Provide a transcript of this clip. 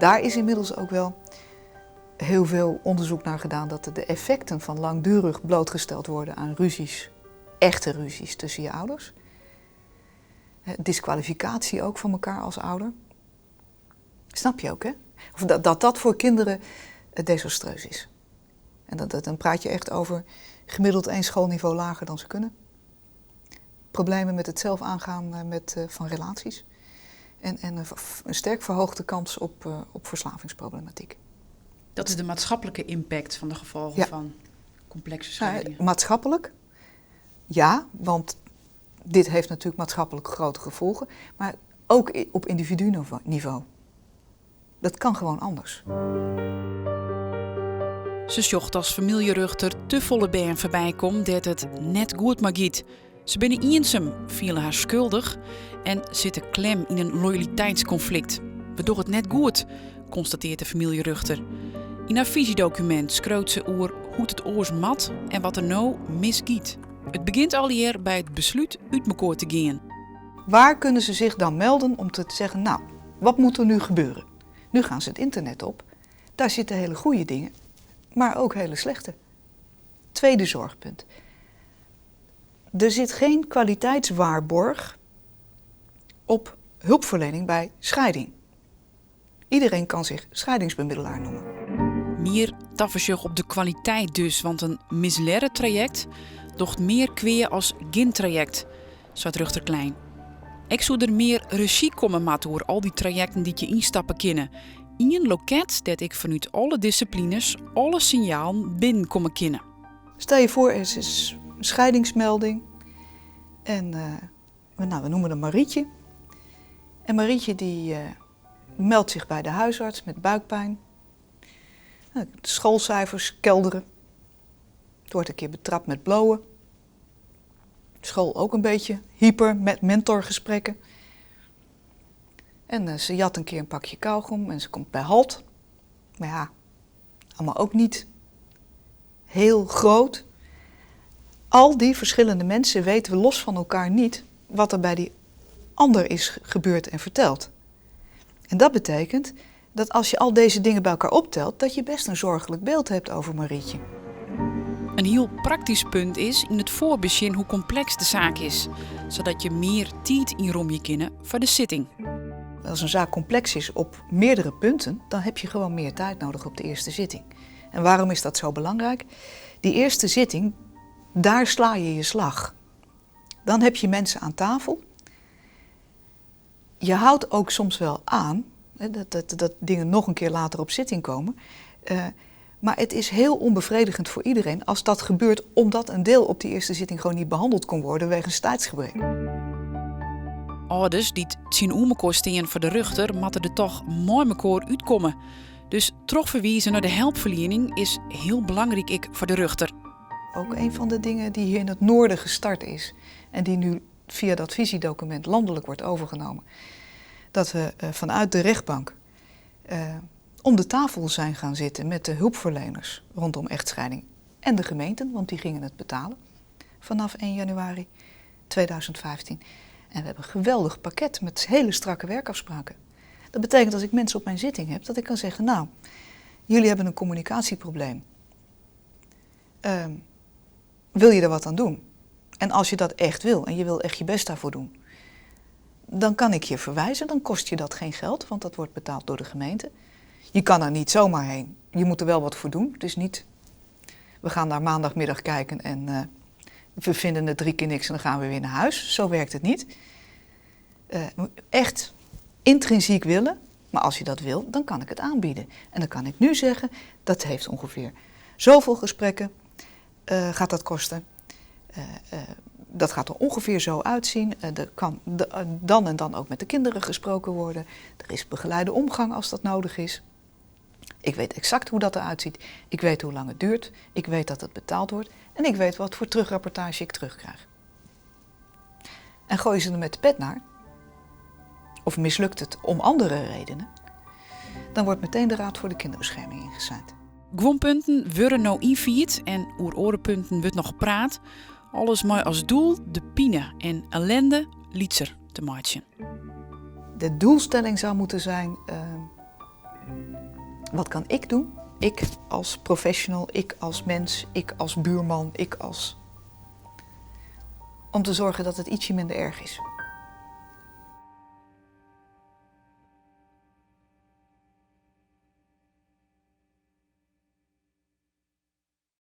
Daar is inmiddels ook wel heel veel onderzoek naar gedaan dat de effecten van langdurig blootgesteld worden aan ruzies, echte ruzies tussen je ouders. Disqualificatie ook van elkaar als ouder. Snap je ook, hè? Of dat voor kinderen desastreus is. En dan praat je echt over gemiddeld 1 schoolniveau lager dan ze kunnen. Problemen met het zelf aangaan van relaties. En een sterk verhoogde kans op verslavingsproblematiek. Dat is de maatschappelijke impact van de gevolgen van complexe scheidingen. Maatschappelijk, ja, want dit heeft natuurlijk maatschappelijk grote gevolgen. Maar ook op individu-niveau. Dat kan gewoon anders. Ze zocht als familieruchter te volle bern voorbij komt dat het net goed mag giet. Ze binnen eenzaam, vielen haar schuldig en zitten klem in een loyaliteitsconflict. Waardoor het net goed, constateert de familieruchter. In haar visiedocument schreeuwt ze over hoe het oors mat en wat er nou misgiet. Het begint al hier bij het besluit uit elkaar te gaan. Waar kunnen ze zich dan melden om te zeggen, nou, wat moet er nu gebeuren? Nu gaan ze het internet op. Daar zitten hele goede dingen, maar ook hele slechte. Tweede zorgpunt. Er zit geen kwaliteitswaarborg op hulpverlening bij scheiding. Iedereen kan zich scheidingsbemiddelaar noemen. Meer tafersjoch op de kwaliteit dus, want een misleren traject docht meer kweer als geen traject, zei Ruchter Klein. Ik zou er meer regie komen maar door al die trajecten die je instappen kunnen. In een loket dat ik vanuit alle disciplines, alle signalen binnenkomen kunnen. Stel je voor, er is een scheidingsmelding. En we noemen hem Marietje. En Marietje die meldt zich bij de huisarts met buikpijn. De schoolcijfers kelderen. Het wordt een keer betrapt met blowen. School ook een beetje hyper met mentorgesprekken. En ze jat een keer een pakje kauwgom en ze komt bij halt. Maar ja, allemaal ook niet heel groot. Al die verschillende mensen weten we los van elkaar niet wat er bij die ander is gebeurd en verteld. En dat betekent dat als je al deze dingen bij elkaar optelt, dat je best een zorgelijk beeld hebt over Marietje. Een heel praktisch punt is in het voorbegin hoe complex de zaak is, zodat je meer tijd in je kunnen voor de zitting. Als een zaak complex is op meerdere punten, dan heb je gewoon meer tijd nodig op de eerste zitting. En waarom is dat zo belangrijk? Die eerste zitting, daar sla je je slag. Dan heb je mensen aan tafel. Je houdt ook soms wel aan dat dingen nog een keer later op zitting komen. Maar het is heel onbevredigend voor iedereen als dat gebeurt omdat een deel op die eerste zitting gewoon niet behandeld kon worden wegens tijdsgebrek. Ouders die het zien oemekosten voor de ruchter, moeten er toch mooi mekaar uitkomen. Dus terugverwijzen naar de hulpverlening is heel belangrijk voor de ruchter. Ook een van de dingen die hier in het noorden gestart is en die nu via dat visiedocument landelijk wordt overgenomen. Dat we vanuit de rechtbank om de tafel zijn gaan zitten met de hulpverleners rondom echtscheiding en de gemeenten, want die gingen het betalen vanaf 1 januari 2015. En we hebben een geweldig pakket met hele strakke werkafspraken. Dat betekent als ik mensen op mijn zitting heb, dat ik kan zeggen, nou, jullie hebben een communicatieprobleem. Wil je er wat aan doen? En als je dat echt wil en je wil echt je best daarvoor doen, dan kan ik je verwijzen, dan kost je dat geen geld, want dat wordt betaald door de gemeente. Je kan er niet zomaar heen. Je moet er wel wat voor doen. Het is niet, we gaan daar maandagmiddag kijken en we vinden het 3 keer niks en dan gaan we weer naar huis. Zo werkt het niet. Echt intrinsiek willen, maar als je dat wil, dan kan ik het aanbieden. En dan kan ik nu zeggen, dat heeft ongeveer zoveel gesprekken, gaat dat kosten. Dat gaat er ongeveer zo uitzien. Er kan dan en dan ook met de kinderen gesproken worden. Er is begeleide omgang als dat nodig is. Ik weet exact hoe dat eruit ziet. Ik weet hoe lang het duurt. Ik weet dat het betaald wordt. En ik weet wat voor terugrapportage ik terugkrijg. En gooi je ze er met de pet naar, of mislukt het om andere redenen, dan wordt meteen de Raad voor de Kinderbescherming ingezet. Gwonpunten worden nou invierd en oer orenpunten wordt nog gepraat. Alles maar als doel de pine en ellende lietser te maken. De doelstelling zou moeten zijn Wat kan ik doen? Ik als professional, ik als mens, ik als buurman, om te zorgen dat het ietsje minder erg is.